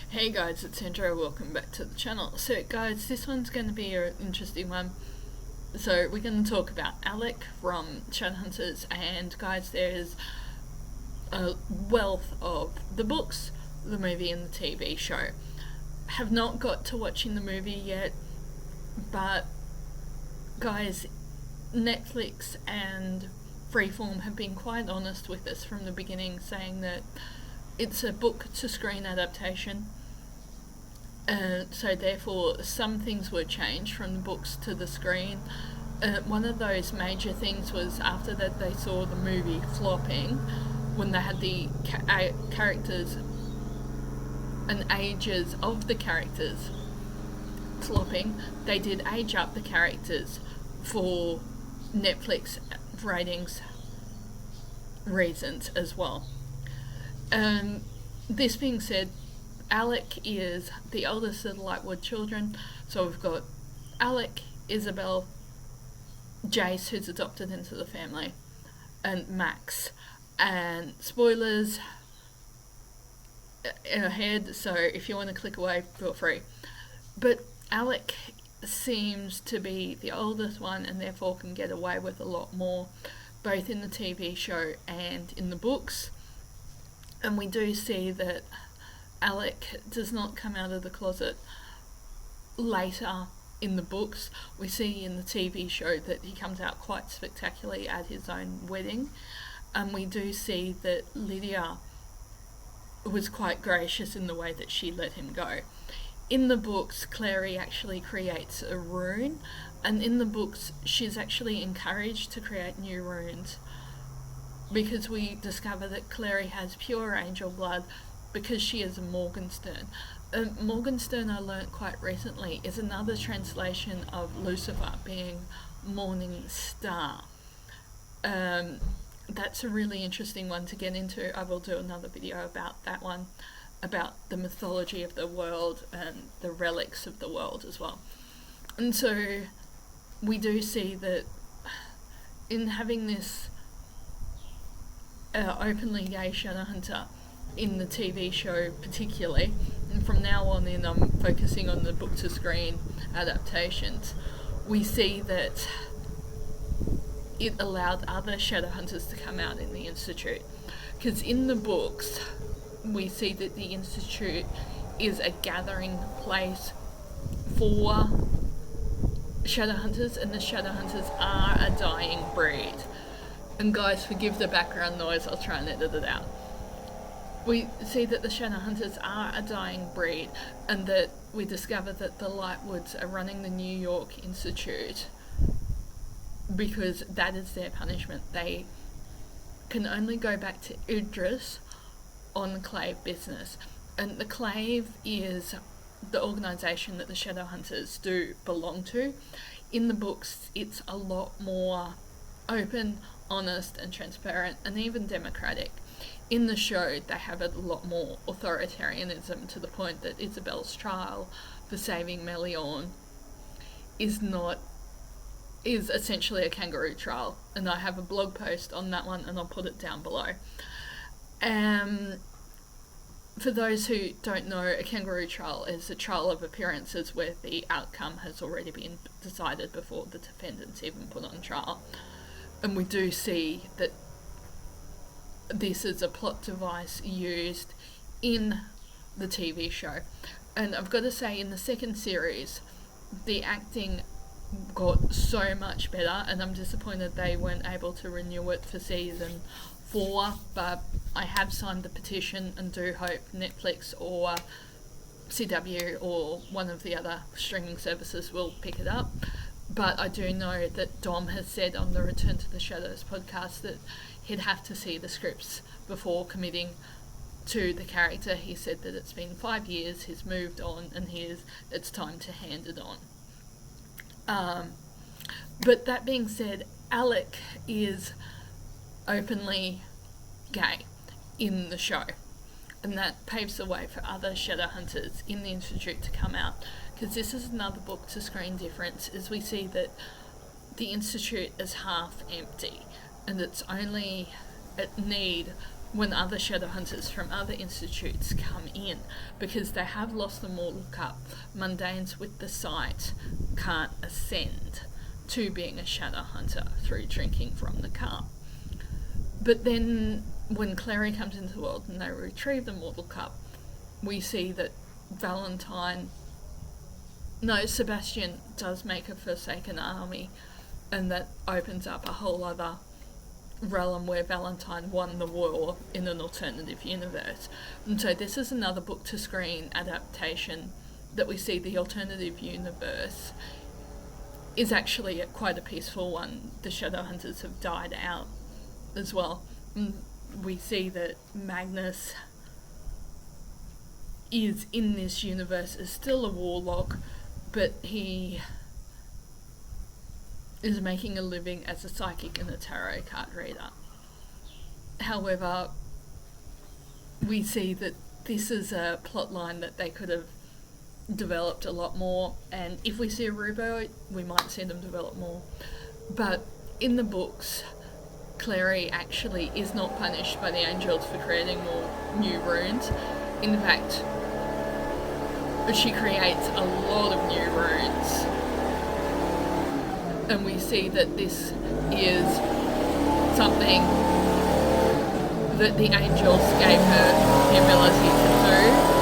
Hey guys, it's Sandra, welcome back to the channel. So guys, this one's going to be an interesting one. So we're going to talk about Alec from Shadowhunters, and guys, there's a wealth of the books, the movie and the TV show. Have not got to watching the movie yet, but guys, Netflix and Freeform have been quite honest with us from the beginning, saying that it's a book to screen adaptation. So therefore some things were changed from the books to the screen. One of those major things was after that they saw the movie flopping, when they had the characters and ages of the characters flopping, they did age up the characters for Netflix ratings reasons as well. This being said, Alec is the eldest of the Lightwood children, so we've got Alec, Isabel, Jace, who's adopted into the family, and Max. And spoilers ahead, so if you want to click away, feel free. But Alec seems to be the oldest one and therefore can get away with a lot more, both in the TV show and in the books. And we do see that Alec does not come out of the closet later in the books. We see in the TV show that he comes out quite spectacularly at his own wedding. And we do see that Lydia was quite gracious in the way that she let him go. In the books, Clary actually creates a rune, and in the books she's actually encouraged to create new runes, because we discover that Clary has pure angel blood because she is a Morgenstern. Morgenstern, I learnt quite recently, is another translation of Lucifer, being morning star. That's a really interesting one to get into. I will do another video about that one, about the mythology of the world and the relics of the world as well. And so we do see that in having this openly gay Shadowhunter in the TV show particularly, and from now on in I'm focusing on the book to screen adaptations, we see that it allowed other Shadowhunters to come out in the Institute. Because in the books we see that the Institute is a gathering place for Shadowhunters, and the Shadowhunters are a dying breed. And guys, forgive the background noise, I'll try and edit it out. We see that the Shadowhunters are a dying breed, and that we discover that the Lightwoods are running the New York Institute because that is their punishment. They can only go back to Idris on Clave business, and the Clave is the organisation that the Shadowhunters do belong to. In the books it's a lot more open, honest and transparent, and even democratic. In the show they have a lot more authoritarianism, to the point that Isabel's trial for saving Meliorn is essentially a kangaroo trial, and I have a blog post on that one and I'll put it down below. For those who don't know, a kangaroo trial is a trial of appearances where the outcome has already been decided before the defendant's even put on trial. And we do see that this is a plot device used in the TV show. And I've got to say, in the second series, the acting got so much better, and I'm disappointed they weren't able to renew it for season 4, but I have signed the petition and do hope Netflix or CW or one of the other streaming services will pick it up. But I do know that Dom has said on the Return to the Shadows podcast that he'd have to see the scripts before committing to the character. He said that it's been 5 years, he's moved on, and it's time to hand it on. But that being said, Alec is openly gay in the show, and that paves the way for other Shadowhunters in the Institute to come out, because this is another book to screen difference, as we see that the Institute is half empty and it's only at need when other shadow hunters from other institutes come in, because they have lost the mortal cup. Mundanes with the sight can't ascend to being a shadow hunter through drinking from the cup. But then when Clary comes into the world and they retrieve the mortal cup, we see that Sebastian does make a Forsaken Army, and that opens up a whole other realm where Valentine won the war in an alternative universe. And so this is another book to screen adaptation that we see the alternative universe is actually quite a peaceful one. The Shadowhunters have died out as well. And we see that Magnus is in this universe is still a warlock, but he is making a living as a psychic and a tarot card reader. However, we see that this is a plot line that they could have developed a lot more, and if we see a Rubo, we might see them develop more. But in the books, Clary actually is not punished by the angels for creating more new runes. In fact, she creates a lot of new runes. And we see that this is something that the angels gave her the ability to do.